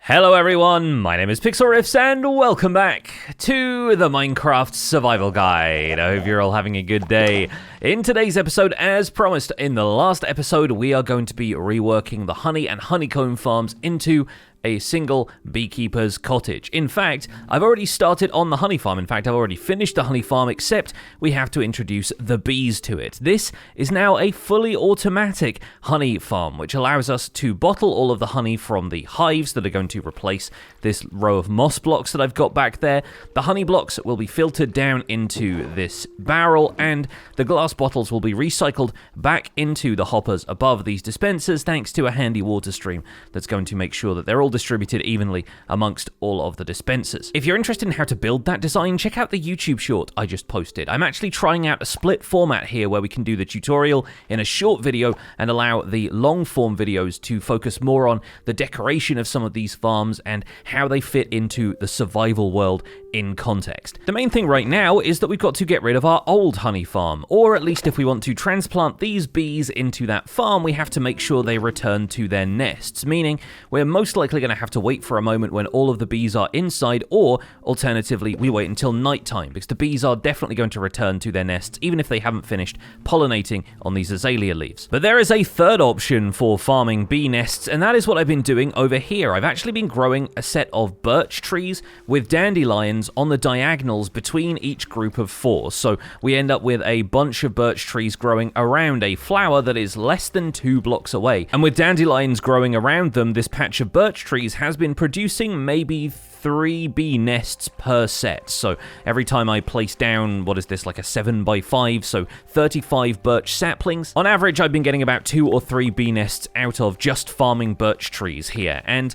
Hello everyone, my name is Pixlriffs and welcome back to the Minecraft Survival Guide. I hope you're all having a good day. In today's episode, as promised in the last episode, we are going to be reworking the honey and honeycomb farms into a single beekeeper's cottage. In fact, I've already started on the honey farm. In fact, I've already finished the honey farm, except we have to introduce the bees to it. This is now a fully automatic honey farm, which allows us to bottle all of the honey from the hives that are going to replace this row of moss blocks that I've got back there. The honey blocks will be filtered down into this barrel, and the glass bottles will be recycled back into the hoppers above these dispensers, thanks to a handy water stream that's going to make sure that they're all distributed evenly amongst all of the dispensers. If you're interested in how to build that design, check out the YouTube short I just posted. I'm actually trying out a split format here where we can do the tutorial in a short video and allow the long form videos to focus more on the decoration of some of these farms and how they fit into the survival world in context. The main thing right now is that we've got to get rid of our old honey farm, or at least if we want to transplant these bees into that farm, we have to make sure they return to their nests, meaning we're most likely going to have to wait for a moment when all of the bees are inside, or alternatively, we wait until nighttime, because the bees are definitely going to return to their nests, even if they haven't finished pollinating on these azalea leaves. But there is a third option for farming bee nests, and that is what I've been doing over here. I've actually been growing a set of birch trees with dandelions on the diagonals between each group of 4. So we end up with a bunch of birch trees growing around a flower that is less than 2 blocks away. And with dandelions growing around them, this patch of birch trees has been producing maybe 3 bee nests per set. So every time I place down, what is this, like a 7x5, so 35 birch saplings. On average, I've been getting about 2 or 3 bee nests out of just farming birch trees here. And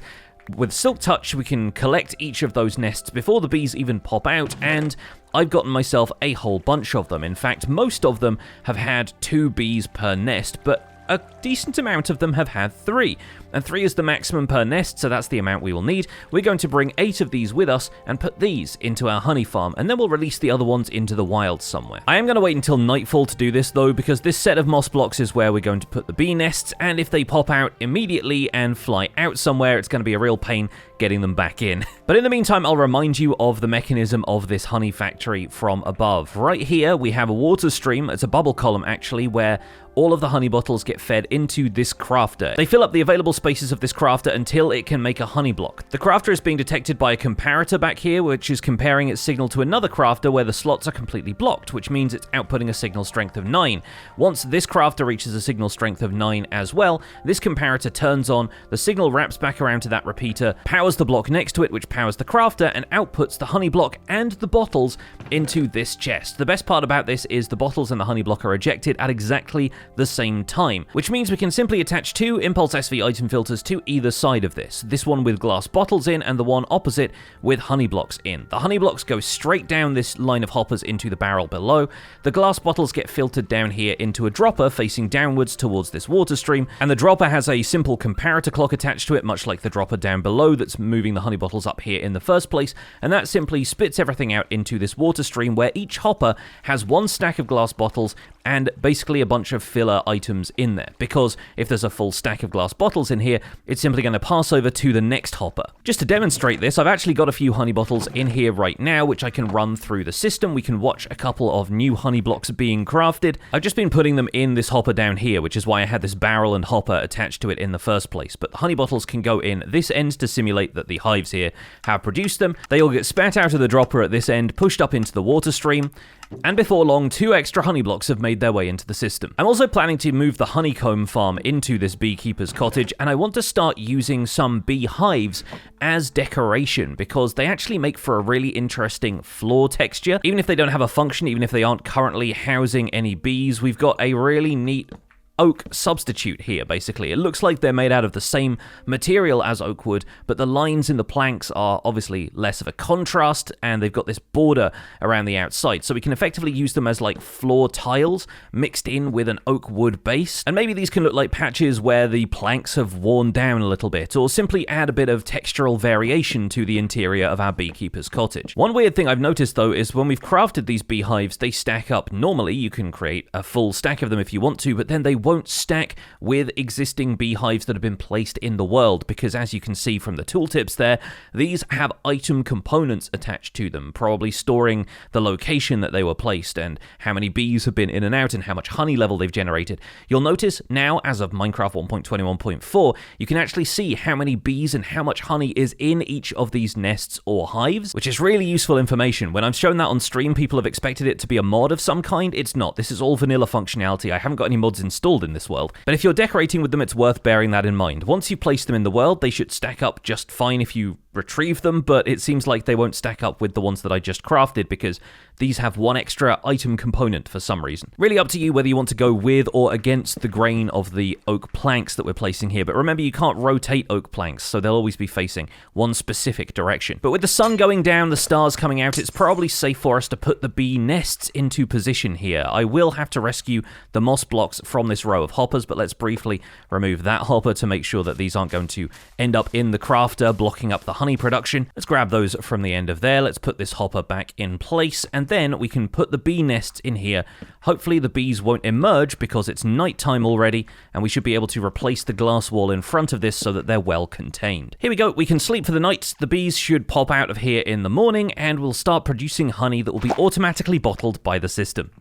with Silk Touch, we can collect each of those nests before the bees even pop out, and I've gotten myself a whole bunch of them. In fact, most of them have had 2 bees per nest, but a decent amount of them have had 3, and 3 is the maximum per nest, so that's the amount we will need. We're going to bring 8 of these with us and put these into our honey farm, and then we'll release the other ones into the wild somewhere. I am going to wait until nightfall to do this though, because this set of moss blocks is where we're going to put the bee nests, and if they pop out immediately and fly out somewhere, it's going to be a real pain getting them back in. But in the meantime, I'll remind you of the mechanism of this honey factory from above. Right here, we have a water stream. It's a bubble column actually, where all of the honey bottles get fed into this crafter. They fill up the available spaces of this crafter until it can make a honey block. The crafter is being detected by a comparator back here, which is comparing its signal to another crafter where the slots are completely blocked, which means it's outputting a signal strength of 9. Once this crafter reaches a signal strength of 9 as well, this comparator turns on, the signal wraps back around to that repeater, powers the block next to it, which powers the crafter, and outputs the honey block and the bottles into this chest. The best part about this is the bottles and the honey block are ejected at exactly the same time, which means we can simply attach 2 Impulse SV item filters to either side of this one with glass bottles in and the one opposite with honey blocks in. The honey blocks go straight down this line of hoppers into the barrel below. The glass bottles get filtered down here into a dropper facing downwards towards this water stream, and the dropper has a simple comparator clock attached to it, much like the dropper down below that's moving the honey bottles up here in the first place, and that simply spits everything out into this water stream where each hopper has 1 stack of glass bottles and basically a bunch of filler items in there, because if there's a full stack of glass bottles in here, it's simply going to pass over to the next hopper. Just to demonstrate this, I've actually got a few honey bottles in here right now, which I can run through the system. We can watch a couple of new honey blocks being crafted. I've just been putting them in this hopper down here, which is why I had this barrel and hopper attached to it in the first place. But the honey bottles can go in this end to simulate that the hives here have produced them. They all get spat out of the dropper at this end, pushed up into the water stream, and before long, 2 extra honey blocks have made their way into the system. I'm also planning to move the honeycomb farm into this beekeeper's cottage, and I want to start using some bee hives as decoration, because they actually make for a really interesting floor texture. Even if they don't have a function, even if they aren't currently housing any bees, we've got a really neat oak substitute here, basically. It looks like they're made out of the same material as oak wood, but the lines in the planks are obviously less of a contrast, and they've got this border around the outside, so we can effectively use them as like floor tiles mixed in with an oak wood base. And maybe these can look like patches where the planks have worn down a little bit, or simply add a bit of textural variation to the interior of our beekeeper's cottage. One weird thing I've noticed though is when we've crafted these beehives, they stack up. Normally you can create a full stack of them if you want to, but then they won't stack with existing beehives that have been placed in the world, because as you can see from the tooltips there, these have item components attached to them, probably storing the location that they were placed and how many bees have been in and out and how much honey level they've generated. You'll notice now, as of Minecraft 1.21.4, you can actually see how many bees and how much honey is in each of these nests or hives, which is really useful information. When I've shown that on stream, people have expected it to be a mod of some kind. It's not. This is all vanilla functionality. I haven't got any mods installed in this world. But if you're decorating with them, it's worth bearing that in mind. Once you place them in the world, they should stack up just fine if you retrieve them, but it seems like they won't stack up with the ones that I just crafted because these have one extra item component for some reason. Really up to you whether you want to go with or against the grain of the oak planks that we're placing here, but remember you can't rotate oak planks, so they'll always be facing one specific direction. But with the sun going down, the stars coming out, it's probably safe for us to put the bee nests into position here. I will have to rescue the moss blocks from this row of hoppers, but let's briefly remove that hopper to make sure that these aren't going to end up in the crafter, blocking up the honey production. Let's grab those from the end of there. Let's put this hopper back in place, and then we can put the bee nests in here. Hopefully the bees won't emerge because it's nighttime already, and we should be able to replace the glass wall in front of this so that they're well contained. Here we go. We can sleep for the night. The bees should pop out of here in the morning, and we'll start producing honey that will be automatically bottled by the system.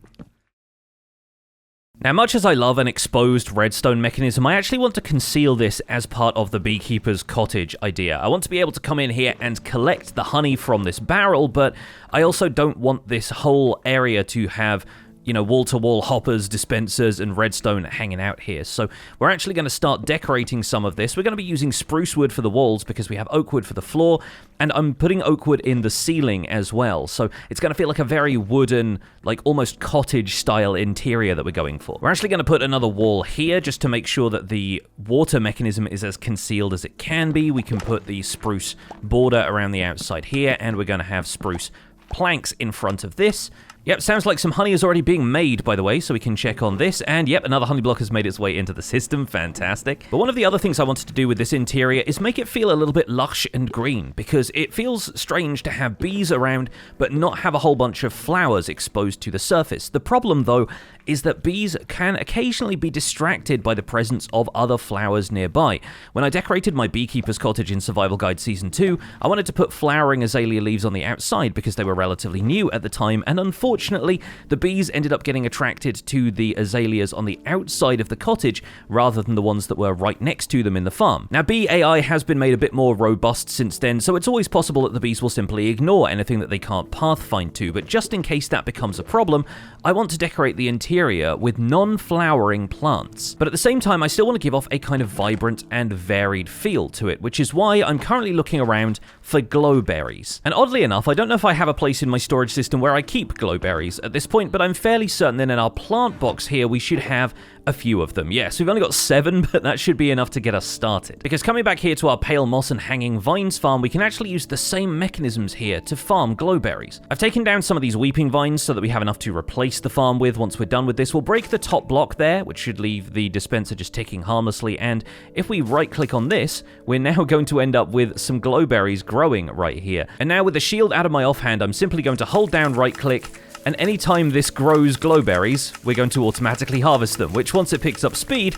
Now, much as I love an exposed redstone mechanism, I actually want to conceal this as part of the beekeeper's cottage idea. I want to be able to come in here and collect the honey from this barrel, but I also don't want this whole area to have, you know, wall-to-wall hoppers, dispensers, and redstone hanging out here. So we're actually going to start decorating some of this. We're going to be using spruce wood for the walls because we have oak wood for the floor, and I'm putting oak wood in the ceiling as well. So it's going to feel like a very wooden, like almost cottage-style interior that we're going for. We're actually going to put another wall here just to make sure that the water mechanism is as concealed as it can be. We can put the spruce border around the outside here, and we're going to have spruce planks in front of this. Yep, sounds like some honey is already being made, by the way, so we can check on this. And yep, another honey block has made its way into the system. Fantastic. But one of the other things I wanted to do with this interior is make it feel a little bit lush and green, because it feels strange to have bees around, but not have a whole bunch of flowers exposed to the surface. The problem, though, is that bees can occasionally be distracted by the presence of other flowers nearby. When I decorated my beekeeper's cottage in Survival Guide Season 2, I wanted to put flowering azalea leaves on the outside because they were relatively new at the time, and unfortunately, the bees ended up getting attracted to the azaleas on the outside of the cottage rather than the ones that were right next to them in the farm. Now, bee AI has been made a bit more robust since then, so it's always possible that the bees will simply ignore anything that they can't pathfind to, but just in case that becomes a problem, I want to decorate the interior with non-flowering plants. But at the same time, I still want to give off a kind of vibrant and varied feel to it, which is why I'm currently looking around for glowberries. And oddly enough, I don't know if I have a place in my storage system where I keep glowberries at this point, but I'm fairly certain that in our plant box here, we should have a few of them. Yes, we've only got 7, but that should be enough to get us started. Because coming back here to our pale moss and hanging vines farm, we can actually use the same mechanisms here to farm glowberries. I've taken down some of these weeping vines so that we have enough to replace the farm with. Once we're done with this, we'll break the top block there, which should leave the dispenser just ticking harmlessly, and if we right-click on this, we're now going to end up with some glowberries growing right here. And now with the shield out of my offhand, I'm simply going to hold down right-click, and anytime this grows glowberries, we're going to automatically harvest them, which once it picks up speed,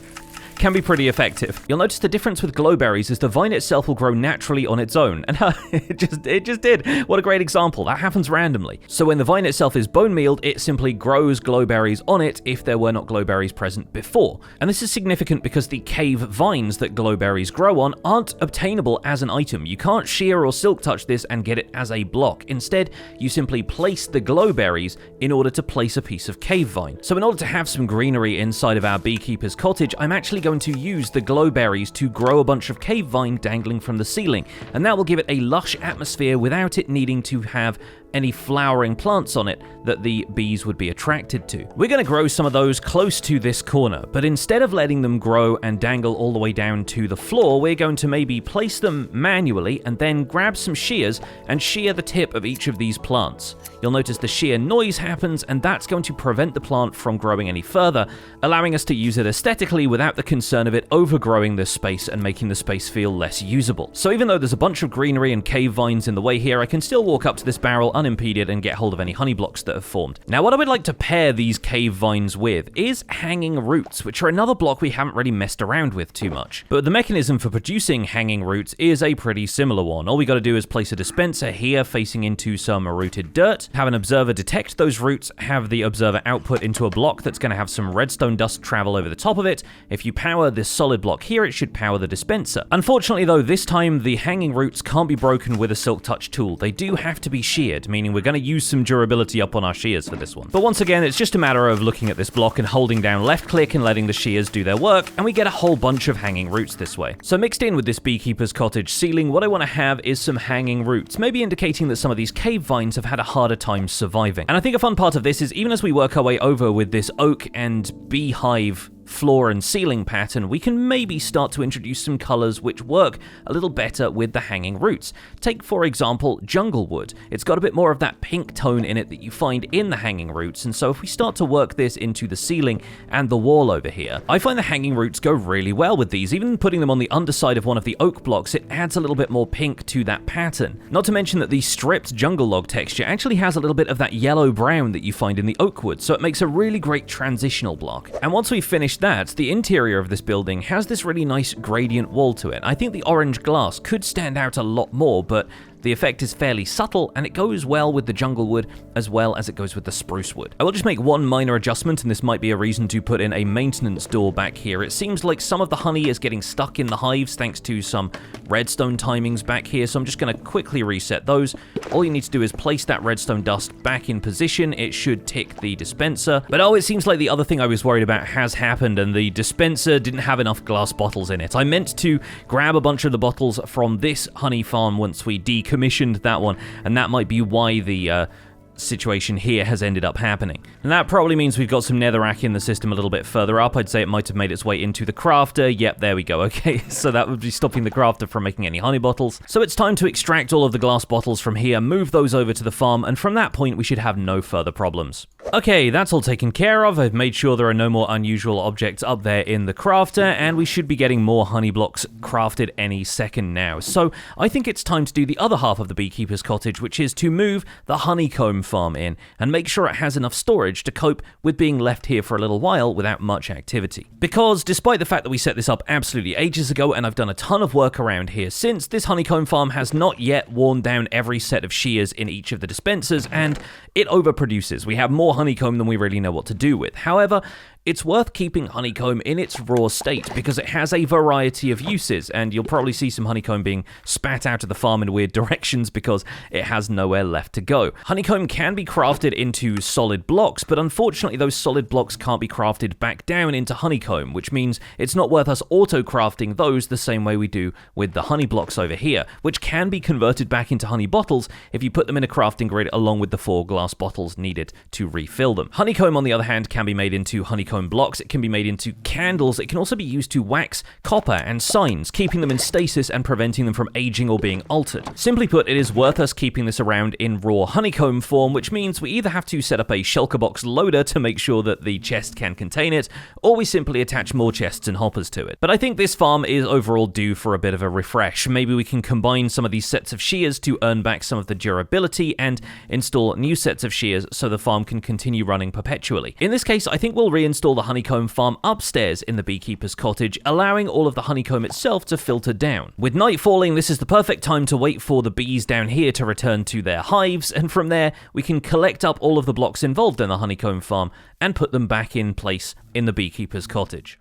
can be pretty effective. You'll notice the difference with glowberries is the vine itself will grow naturally on its own, and it just did. What a great example. That happens randomly. So when the vine itself is bone mealed, it simply grows glowberries on it if there were not glowberries present before. And this is significant because the cave vines that glowberries grow on aren't obtainable as an item. You can't shear or silk touch this and get it as a block. Instead, you simply place the glowberries in order to place a piece of cave vine. So in order to have some greenery inside of our beekeeper's cottage, I'm actually going to use the glowberries to grow a bunch of cave vine dangling from the ceiling, and that will give it a lush atmosphere without it needing to have any flowering plants on it that the bees would be attracted to. We're going to grow some of those close to this corner, but instead of letting them grow and dangle all the way down to the floor, we're going to maybe place them manually and then grab some shears and shear the tip of each of these plants. You'll notice the shear noise happens, and that's going to prevent the plant from growing any further, allowing us to use it aesthetically without the concern of it overgrowing this space and making the space feel less usable. So even though there's a bunch of greenery and cave vines in the way here, I can still walk up to this barrel unimpeded and get hold of any honey blocks that have formed. Now what I would like to pair these cave vines with is hanging roots, which are another block we haven't really messed around with too much. But the mechanism for producing hanging roots is a pretty similar one. All we got to do is place a dispenser here facing into some rooted dirt, have an observer detect those roots, have the observer output into a block that's going to have some redstone dust travel over the top of it. If you power this solid block here, it should power the dispenser. Unfortunately though, this time the hanging roots can't be broken with a silk touch tool. They do have to be sheared, meaning we're going to use some durability up on our shears for this one. But once again, it's just a matter of looking at this block and holding down left click and letting the shears do their work, and we get a whole bunch of hanging roots this way. So mixed in with this beekeeper's cottage ceiling, what I want to have is some hanging roots, maybe indicating that some of these cave vines have had a harder time surviving. And I think a fun part of this is even as we work our way over with this oak and beehive floor and ceiling pattern, we can maybe start to introduce some colors which work a little better with the hanging roots. Take, for example, jungle wood. It's got a bit more of that pink tone in it that you find in the hanging roots, and so if we start to work this into the ceiling and the wall over here, I find the hanging roots go really well with these. Even putting them on the underside of one of the oak blocks, it adds a little bit more pink to that pattern. Not to mention that the stripped jungle log texture actually has a little bit of that yellow-brown that you find in the oak wood, so it makes a really great transitional block. And once we finish that, the interior of this building has this really nice gradient wall to it. I think the orange glass could stand out a lot more, but the effect is fairly subtle, and it goes well with the jungle wood as well as it goes with the spruce wood. I will just make one minor adjustment, and this might be a reason to put in a maintenance door back here. It seems like some of the honey is getting stuck in the hives thanks to some redstone timings back here, so I'm just going to quickly reset those. All you need to do is place that redstone dust back in position. It should tick the dispenser. But oh, it seems like the other thing I was worried about has happened, and the dispenser didn't have enough glass bottles in it. I meant to grab a bunch of the bottles from this honey farm once we decommissioned that one, and that might be why the situation here has ended up happening. And that probably means we've got some netherrack in the system a little bit further up. I'd say it might have made its way into the crafter. Yep, there we go. Okay, so that would be stopping the crafter from making any honey bottles. So it's time to extract all of the glass bottles from here, move those over to the farm, and from that point we should have no further problems. Okay, that's all taken care of. I've made sure there are no more unusual objects up there in the crafter, and we should be getting more honey blocks crafted any second now. So I think it's time to do the other half of the beekeeper's cottage, which is to move the honeycomb farm in and make sure it has enough storage to cope with being left here for a little while without much activity. Because despite the fact that we set this up absolutely ages ago and I've done a ton of work around here since, this honeycomb farm has not yet worn down every set of shears in each of the dispensers, and it overproduces. We have more honeycomb than we really know what to do with. However, it's worth keeping honeycomb in its raw state because it has a variety of uses, and you'll probably see some honeycomb being spat out of the farm in weird directions because it has nowhere left to go. Honeycomb can be crafted into solid blocks, but unfortunately those solid blocks can't be crafted back down into honeycomb, which means it's not worth us auto-crafting those the same way we do with the honey blocks over here, which can be converted back into honey bottles if you put them in a crafting grid along with the 4 glass bottles needed to refill them. Honeycomb, on the other hand, can be made into honeycomb blocks, it can be made into candles, it can also be used to wax copper and signs, keeping them in stasis and preventing them from aging or being altered. Simply put, it is worth us keeping this around in raw honeycomb form, which means we either have to set up a shulker box loader to make sure that the chest can contain it, or we simply attach more chests and hoppers to it. But I think this farm is overall due for a bit of a refresh. Maybe we can combine some of these sets of shears to earn back some of the durability and install new sets of shears so the farm can continue running perpetually. In this case, I think we'll reinstall the honeycomb farm upstairs in the beekeeper's cottage, allowing all of the honeycomb itself to filter down. With night falling, this is the perfect time to wait for the bees down here to return to their hives, and from there we can collect up all of the blocks involved in the honeycomb farm and put them back in place in the beekeeper's cottage.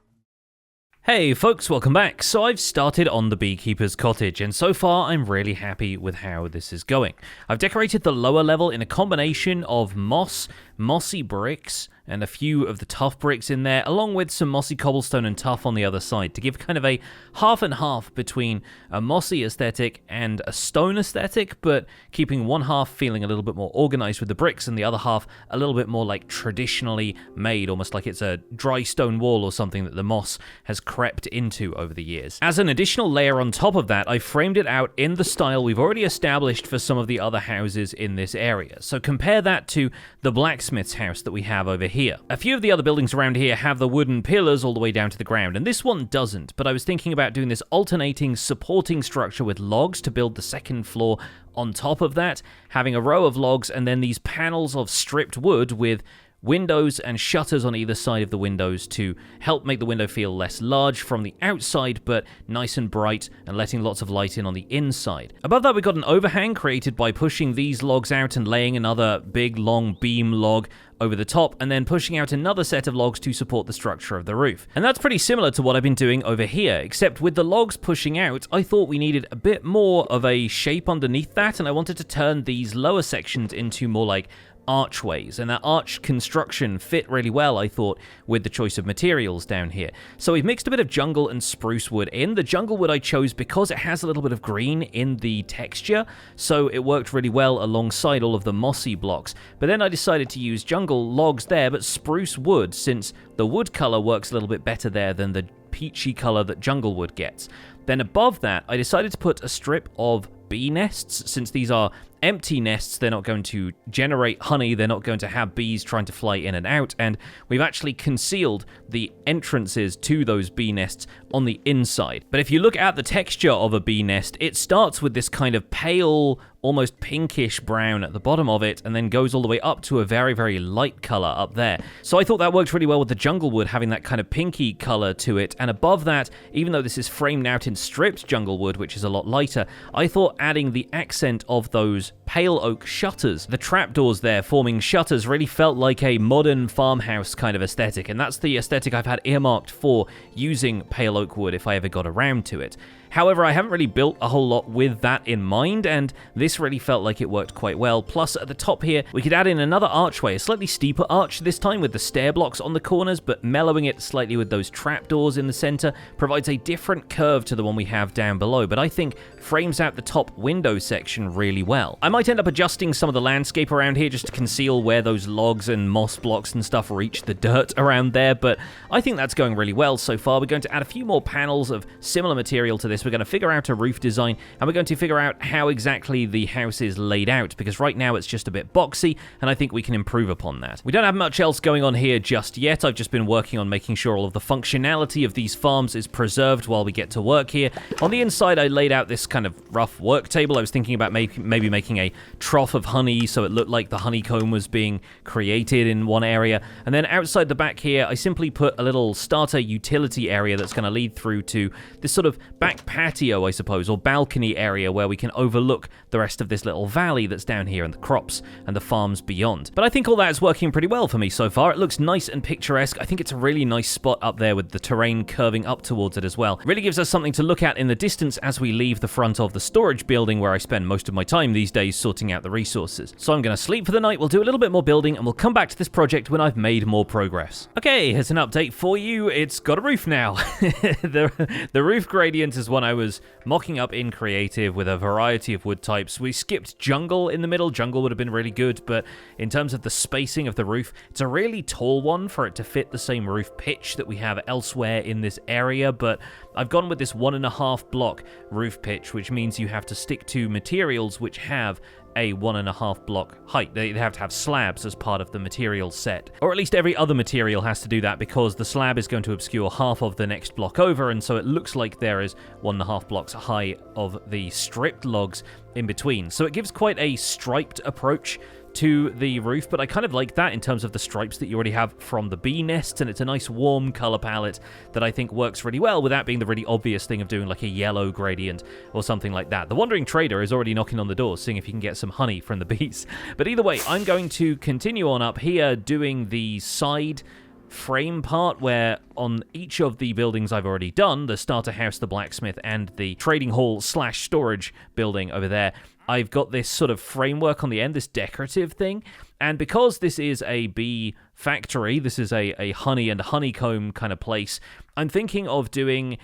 Hey folks, welcome back. So I've started on the beekeeper's cottage, and so far I'm really happy with how this is going. I've decorated the lower level in a combination of mossy bricks, and a few of the tough bricks in there, along with some mossy cobblestone and tough on the other side, to give kind of a half and half between a mossy aesthetic and a stone aesthetic, but keeping one half feeling a little bit more organized with the bricks and the other half a little bit more like traditionally made, almost like it's a dry stone wall or something that the moss has crept into over the years. As an additional layer on top of that, I framed it out in the style we've already established for some of the other houses in this area. So compare that to the blacksmith's house that we have over here. A few of the other buildings around here have the wooden pillars all the way down to the ground, and this one doesn't, but I was thinking about doing this alternating supporting structure with logs to build the second floor on top of that, having a row of logs and then these panels of stripped wood with windows and shutters on either side of the windows to help make the window feel less large from the outside, but nice and bright and letting lots of light in on the inside. Above that, we got an overhang created by pushing these logs out and laying another big long beam log over the top, and then pushing out another set of logs to support the structure of the roof. And that's pretty similar to what I've been doing over here, except with the logs pushing out, I thought we needed a bit more of a shape underneath that, and I wanted to turn these lower sections into more like archways, and that arch construction fit really well, I thought, with the choice of materials down here. So we've mixed a bit of jungle and spruce wood in. The jungle wood I chose because it has a little bit of green in the texture, so it worked really well alongside all of the mossy blocks. But then I decided to use jungle logs there, but spruce wood, since the wood color works a little bit better there than the peachy color that jungle wood gets. Then above that, I decided to put a strip of bee nests. Since these are empty nests, they're not going to generate honey, they're not going to have bees trying to fly in and out, and we've actually concealed the entrances to those bee nests on the inside. But if you look at the texture of a bee nest, it starts with this kind of pale, almost pinkish brown at the bottom of it, and then goes all the way up to a very, very light color up there. So I thought that worked really well with the jungle wood having that kind of pinky color to it, and above that, even though this is framed out in stripped jungle wood, which is a lot lighter, I thought adding the accent of those pale oak shutters, the trapdoors there forming shutters, really felt like a modern farmhouse kind of aesthetic, and that's the aesthetic I've had earmarked for using pale oak wood if I ever got around to it. However, I haven't really built a whole lot with that in mind, and this really felt like it worked quite well. Plus, at the top here, we could add in another archway, a slightly steeper arch this time with the stair blocks on the corners, but mellowing it slightly with those trapdoors in the center provides a different curve to the one we have down below, but I think frames out the top window section really well. I might end up adjusting some of the landscape around here just to conceal where those logs and moss blocks and stuff reach the dirt around there, but I think that's going really well so far. We're going to add a few more panels of similar material to this. We're going to figure out a roof design, and we're going to figure out how exactly the house is laid out, because right now it's just a bit boxy, and I think we can improve upon that. We don't have much else going on here just yet. I've just been working on making sure all of the functionality of these farms is preserved while we get to work here. On the inside, I laid out this kind of rough work table. I was thinking about maybe making a trough of honey so it looked like the honeycomb was being created in one area, and then outside the back here, I simply put a little starter utility area that's going to lead through to this sort of back patio, I suppose, or balcony area where we can overlook the rest of this little valley that's down here and the crops and the farms beyond. But I think all that is working pretty well for me so far. It looks nice and picturesque. I think it's a really nice spot up there with the terrain curving up towards it as well. It really gives us something to look at in the distance as we leave the front of the storage building where I spend most of my time these days sorting out the resources. So I'm going to sleep for the night, we'll do a little bit more building, and we'll come back to this project when I've made more progress. Okay, here's an update for you. It's got a roof now. The roof gradient is one I was mocking up in creative with a variety of wood types. We skipped jungle in the middle. Jungle would have been really good, but in terms of the spacing of the roof, it's a really tall one for it to fit the same roof pitch that we have elsewhere in this area, but I've gone with this 1.5 block roof pitch, which means you have to stick to materials which have a 1.5 block height. They have to have slabs as part of the material set. Or at least every other material has to do that, because the slab is going to obscure half of the next block over, and so it looks like there is 1.5 blocks high of the stripped logs in between. So it gives quite a striped approach to the roof, but I kind of like that in terms of the stripes that you already have from the bee nests, and it's a nice warm color palette that I think works really well without being the really obvious thing of doing like a yellow gradient or something like that. The Wandering Trader is already knocking on the door, seeing if he can get some honey from the bees. But either way, I'm going to continue on up here doing the side frame part, where on each of the buildings I've already done, the starter house, the blacksmith, and the trading hall / storage building over there, I've got this sort of framework on the end, this decorative thing, and because this is a bee factory, this is a honey and honeycomb kind of place, I'm thinking of doing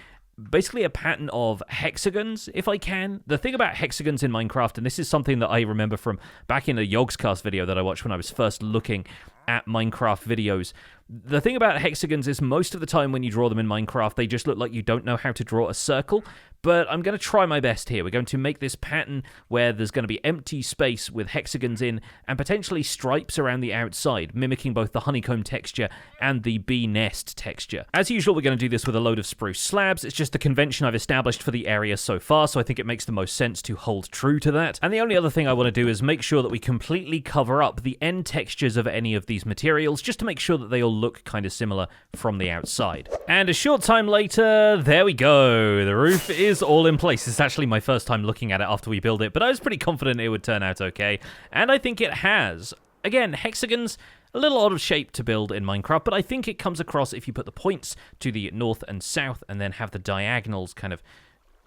basically a pattern of hexagons, if I can. The thing about hexagons in Minecraft, and this is something that I remember from back in the Yogscast video that I watched when I was first looking at Minecraft videos. The thing about hexagons is most of the time when you draw them in Minecraft, they just look like you don't know how to draw a circle. But I'm going to try my best here. We're going to make this pattern where there's going to be empty space with hexagons in and potentially stripes around the outside, mimicking both the honeycomb texture and the bee nest texture. As usual, we're going to do this with a load of spruce slabs. It's just a convention I've established for the area so far, so I think it makes the most sense to hold true to that. And the only other thing I want to do is make sure that we completely cover up the end textures of any of these materials, just to make sure that they all look kind of similar from the outside. And a short time later, there we go. The roof is all in place. It's actually my first time looking at it after we build it, but I was pretty confident it would turn out okay, and I think it has. Again, hexagons, a little odd of shape to build in Minecraft, but I think it comes across if you put the points to the north and south and then have the diagonals kind of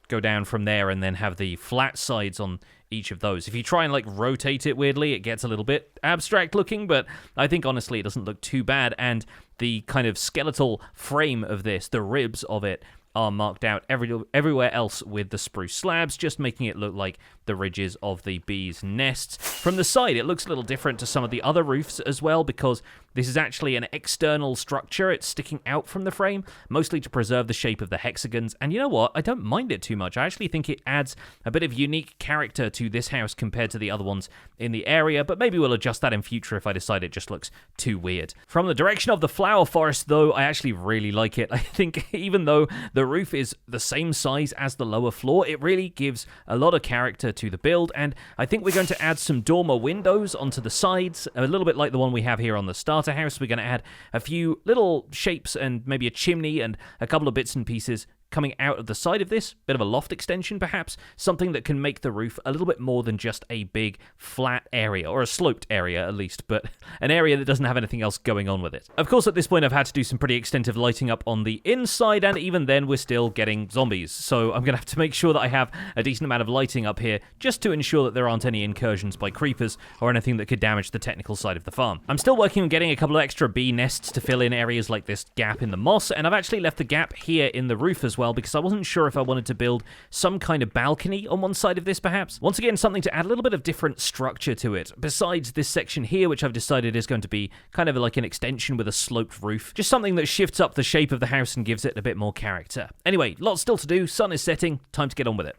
go down from there and then have the flat sides on each of those. If you try and like rotate it weirdly, it gets a little bit abstract looking, but I think honestly it doesn't look too bad, and the kind of skeletal frame of this, the ribs of it, are marked out everywhere else with the spruce slabs, just making it look like the ridges of the bees' nests. From the side, it looks a little different to some of the other roofs as well, because this is actually an external structure. It's sticking out from the frame, mostly to preserve the shape of the hexagons. And you know what? I don't mind it too much. I actually think it adds a bit of unique character to this house compared to the other ones in the area, but maybe we'll adjust that in future if I decide it just looks too weird. From the direction of the flower forest, though, I actually really like it. I think even though the roof is the same size as the lower floor, it really gives a lot of character to the build, and I think we're going to add some dormer windows onto the sides, a little bit like the one we have here on the starter house. We're going to add a few little shapes and maybe a chimney and a couple of bits and pieces coming out of the side of this, bit of a loft extension perhaps, something that can make the roof a little bit more than just a big flat area, or a sloped area at least, but an area that doesn't have anything else going on with it. Of course, at this point I've had to do some pretty extensive lighting up on the inside, and even then we're still getting zombies, so I'm going to have to make sure that I have a decent amount of lighting up here just to ensure that there aren't any incursions by creepers or anything that could damage the technical side of the farm. I'm still working on getting a couple of extra bee nests to fill in areas like this gap in the moss, and I've actually left the gap here in the roof as well, because I wasn't sure if I wanted to build some kind of balcony on one side of this perhaps. Once again, something to add a little bit of different structure to it, besides this section here, which I've decided is going to be kind of like an extension with a sloped roof. Just something that shifts up the shape of the house and gives it a bit more character. Anyway, lots still to do, sun is setting, time to get on with it.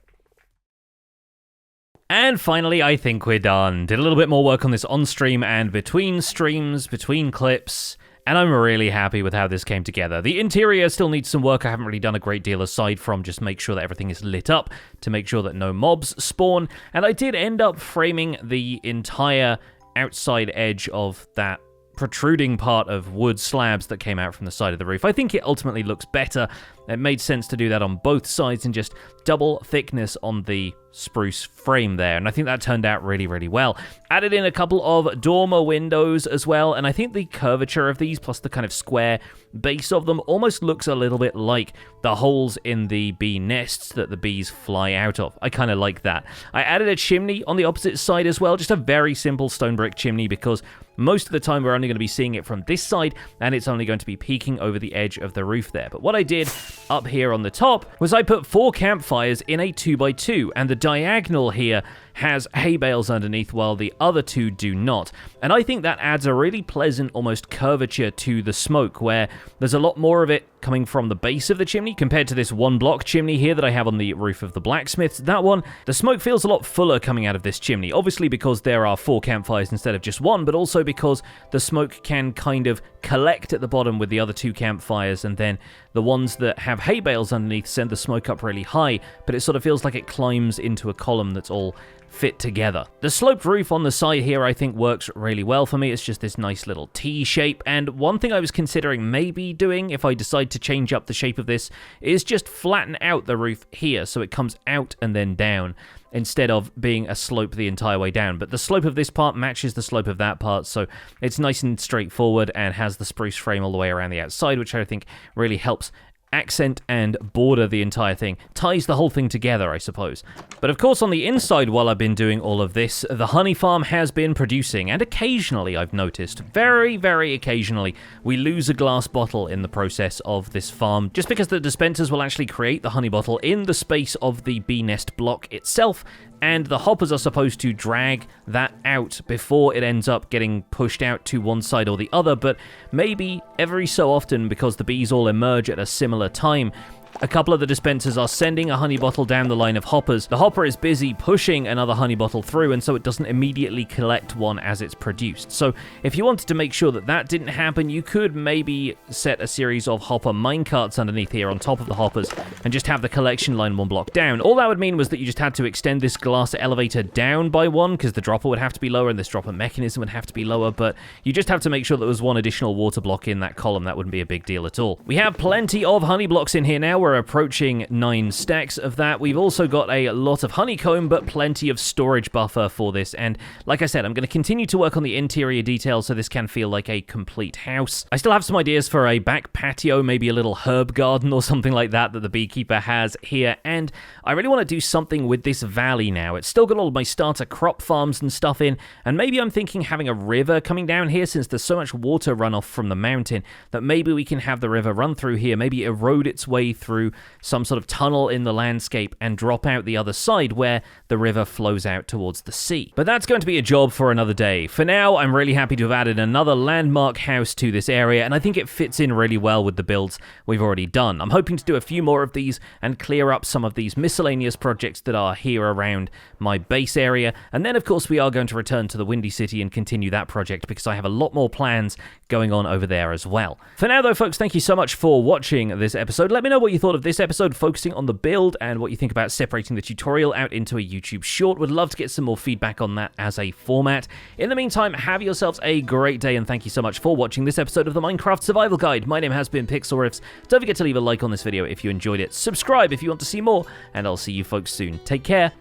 And finally, I think we're done. Did a little bit more work on this on stream and between streams, between clips, and I'm really happy with how this came together. The interior still needs some work. I haven't really done a great deal aside from just make sure that everything is lit up to make sure that no mobs spawn. And I did end up framing the entire outside edge of that protruding part of wood slabs that came out from the side of the roof. I think it ultimately looks better. It made sense to do that on both sides and just double thickness on the spruce frame there, and I think that turned out really, really well. Added in a couple of dormer windows as well, and I think the curvature of these plus the kind of square base of them almost looks a little bit like the holes in the bee nests that the bees fly out of. I kind of like that. I added a chimney on the opposite side as well, just a very simple stone brick chimney, because most of the time we're only going to be seeing it from this side, and it's only going to be peeking over the edge of the roof there. But what I did up here on the top was I put 4 campfires in a 2x2, and the diagonal here has hay bales underneath while the other 2 do not. And I think that adds a really pleasant almost curvature to the smoke, where there's a lot more of it coming from the base of the chimney compared to this 1-block chimney here that I have on the roof of the blacksmith's. That one, the smoke feels a lot fuller coming out of this chimney, obviously because there are 4 campfires instead of just 1, but also because the smoke can kind of collect at the bottom with the other 2 campfires, and then the ones that have hay bales underneath send the smoke up really high, but it sort of feels like it climbs into a column that's all fit together. The sloped roof on the side here I think works really well for me. It's just this nice little T shape, and one thing I was considering maybe doing if I decide to change up the shape of this is just flatten out the roof here so it comes out and then down, instead of being a slope the entire way down. But the slope of this part matches the slope of that part, so it's nice and straightforward and has the spruce frame all the way around the outside, which I think really helps accent and border the entire thing, ties the whole thing together, I suppose. But of course on the inside, while I've been doing all of this, the honey farm has been producing, and occasionally I've noticed, very, very occasionally, we lose a glass bottle in the process of this farm, just because the dispensers will actually create the honey bottle in the space of the bee nest block itself, and the hoppers are supposed to drag that out before it ends up getting pushed out to one side or the other, but maybe every so often, because the bees all emerge at a similar time, a couple of the dispensers are sending a honey bottle down the line of hoppers. The hopper is busy pushing another honey bottle through, and so it doesn't immediately collect one as it's produced. So if you wanted to make sure that that didn't happen, you could maybe set a series of hopper minecarts underneath here on top of the hoppers and just have the collection line one block down. All that would mean was that you just had to extend this glass elevator down by one, because the dropper would have to be lower and this dropper mechanism would have to be lower, but you just have to make sure there was one additional water block in that column. That wouldn't be a big deal at all. We have plenty of honey blocks in here now. We're approaching 9 stacks of that. We've also got a lot of honeycomb, but plenty of storage buffer for this. And like I said, I'm going to continue to work on the interior details so this can feel like a complete house. I still have some ideas for a back patio, maybe a little herb garden or something like that the beekeeper has here. And I really want to do something with this valley now. It's still got all of my starter crop farms and stuff in, and maybe I'm thinking having a river coming down here, since there's so much water runoff from the mountain, that maybe we can have the river run through here, maybe erode its way through some sort of tunnel in the landscape and drop out the other side where the river flows out towards the sea. But that's going to be a job for another day. For now, I'm really happy to have added another landmark house to this area, and I think it fits in really well with the builds we've already done. I'm hoping to do a few more of these and clear up some of these miscellaneous projects that are here around my base area, and then of course we are going to return to the Windy City and continue that project, because I have a lot more plans going on over there as well. For now though, folks, thank you so much for watching this episode. Let me know what you thought of this episode focusing on the build, and what you think about separating the tutorial out into a YouTube short. Would love to get some more feedback on that as a format. In the meantime, have yourselves a great day, and thank you so much for watching this episode of the Minecraft Survival Guide. My name has been Pixlriffs. Don't forget to leave a like on this video if you enjoyed it, subscribe if you want to see more, and I'll see you folks soon. Take care.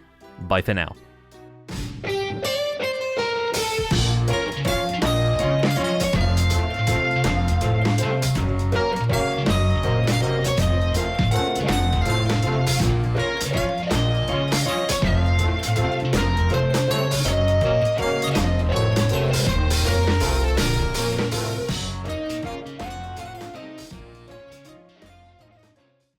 Bye for now.